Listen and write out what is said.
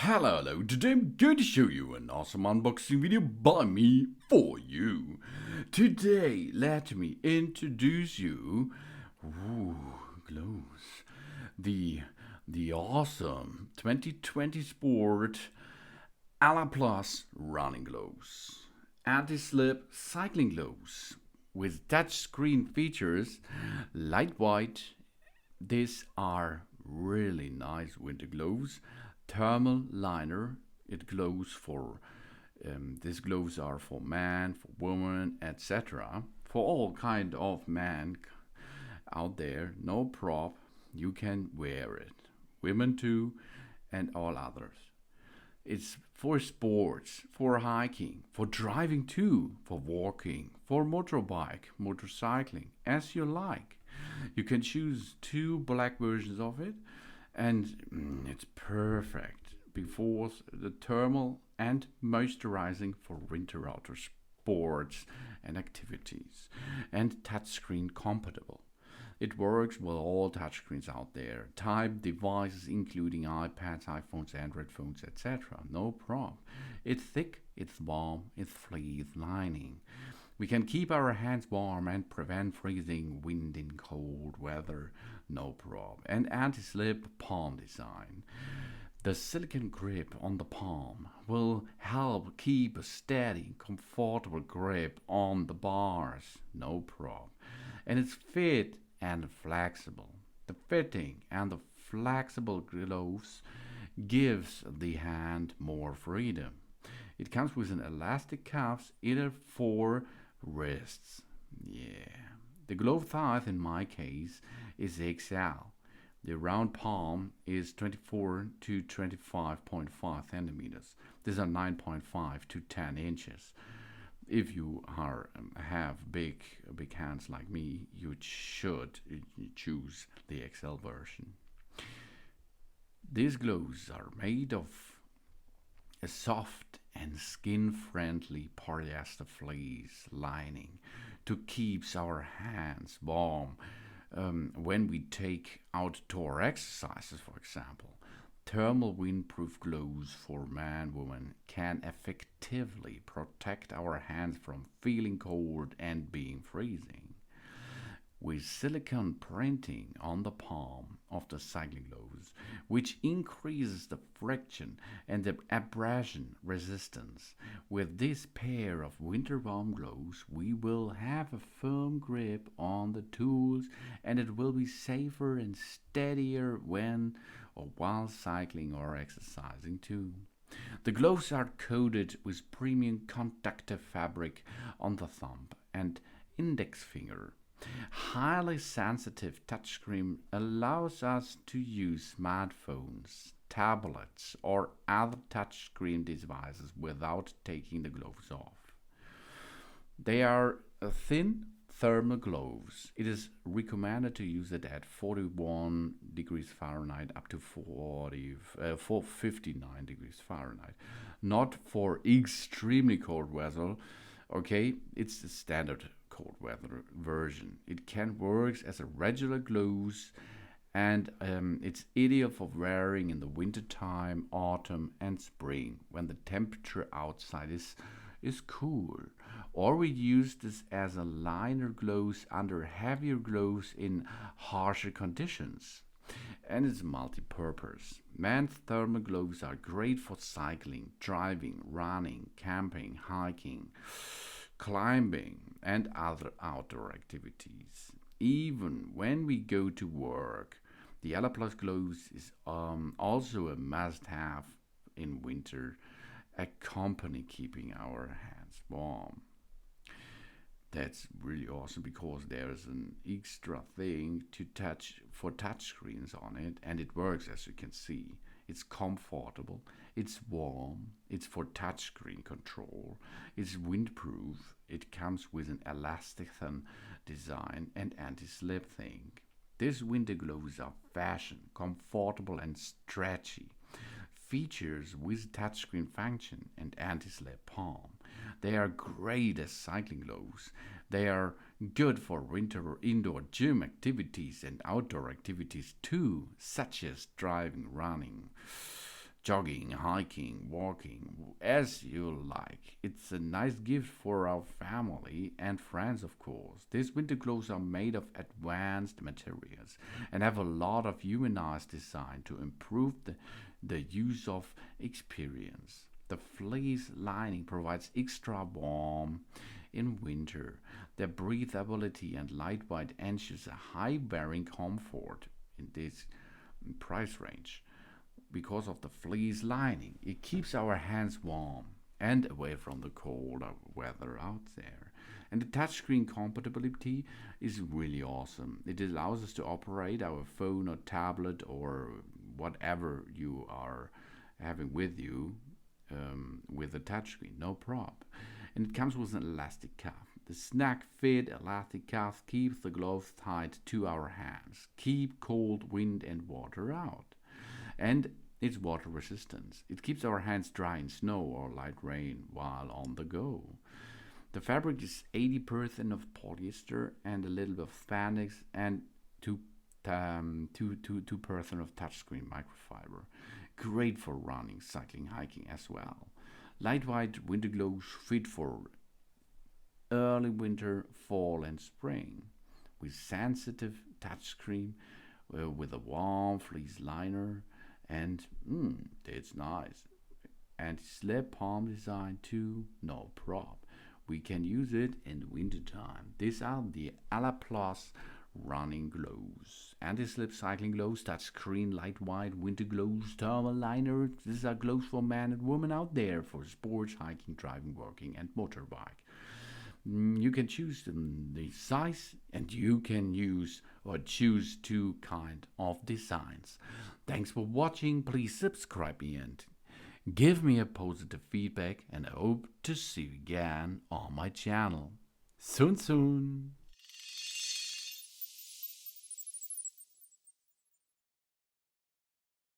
Hello, today I'm going to show you an awesome unboxing video by me for you. Today, let me introduce you, gloves, the awesome 2020 Sport Alaplus running gloves, anti-slip cycling gloves with touchscreen features, lightweight. These are really nice winter gloves. Thermal liner. It glows for. These gloves are for man, for woman, etc. For all kind of man out there. No prop. You can wear it. Women too, and all others. It's for sports, for hiking, for driving too, for walking, for motorbike, motorcycling, as you like. You can choose two black versions of it, and it's perfect because the thermal and moisturizing for winter outdoor sports and activities, and touchscreen compatible. It works with all touchscreens out there, type devices including iPads, iPhones, Android phones, etc. No problem. It's thick, it's warm, it's fleece lining. We can keep our hands warm and prevent freezing wind in cold weather, no problem. And anti-slip palm design. The silicone grip on the palm will help keep a steady, comfortable grip on the bars, no problem. And it's fit and flexible. The fitting and the flexible gloves gives the hand more freedom. It comes with an elastic cuffs either for wrists. Yeah. The glove size in my case is XL. The round palm is 24 to 25.5 centimeters. These are 9.5 to 10 inches. If you have big hands like me, you should choose the XL version. These gloves are made of a soft and skin-friendly polyester fleece lining to keep our hands warm when we take outdoor exercises, for example. Thermal windproof gloves for man woman can effectively protect our hands from feeling cold and being freezing. With silicone printing on the palm of the cycling gloves, which increases the friction and the abrasion resistance. With this pair of winter warm gloves, we will have a firm grip on the tools, and it will be safer and steadier when or while cycling or exercising too. The gloves are coated with premium conductive fabric on the thumb and index finger. Highly sensitive touchscreen allows us to use smartphones, tablets, or other touchscreen devices without taking the gloves off. They are thin thermal gloves. It is recommended to use it at 41 degrees Fahrenheit up to 59 degrees Fahrenheit. Not for extremely cold weather. Okay, it's the standard cold weather version. It can work as a regular gloves, and it's ideal for wearing in the winter time, autumn, and spring when the temperature outside is cool. Or we use this as a liner gloves under heavier gloves in harsher conditions. And it's multi-purpose. Men's thermal gloves are great for cycling, driving, running, camping, hiking, climbing, and other outdoor activities. Even when we go to work, the Alaplus gloves is also a must-have in winter, accompany keeping our hands warm. That's really awesome because there's an extra thing to touch for touchscreens on it, and it works as you can see. It's comfortable, it's warm, it's for touchscreen control, it's windproof, it comes with an elastic thin design and anti-slip thing. These winter gloves are fashion, comfortable and stretchy. Features with touchscreen function and anti-slip palm. They are great as cycling gloves. They are good for winter or indoor gym activities and outdoor activities too, such as driving, running. jogging, hiking, walking, as you like. It's a nice gift for our family and friends, of course. These winter clothes are made of advanced materials and have a lot of humanized design to improve the use of experience. The fleece lining provides extra warmth in winter. Their breathability and lightweight ensures a high wearing comfort in this price range. Because of the fleece lining, it keeps our hands warm and away from the cold weather out there. And the touchscreen compatibility is really awesome. It allows us to operate our phone or tablet or whatever you are having with you with a touchscreen, no problem. And it comes with an elastic cuff. The snug fit elastic cuff keeps the gloves tied to our hands, keep cold wind and water out. And it's water resistant. It keeps our hands dry in snow or light rain while on the go. The fabric is 80% of polyester and a little bit of spandex and 2% of touchscreen microfiber. Great for running, cycling, hiking as well. Lightweight winter clothes fit for early winter, fall, and spring. With sensitive touchscreen, with a warm fleece liner, and it's nice. And slip palm design too, no prob. We can use it in wintertime. These are the Alaplus running gloves. Anti-slip cycling gloves, touchscreen, lightweight winter gloves, thermal liners. These are gloves for men and women out there for sports, hiking, driving, working, and motorbike. You can choose the size, and you can use or choose two kind of designs. Thanks for watching. Please subscribe me and give me a positive feedback, and I hope to see you again on my channel soon.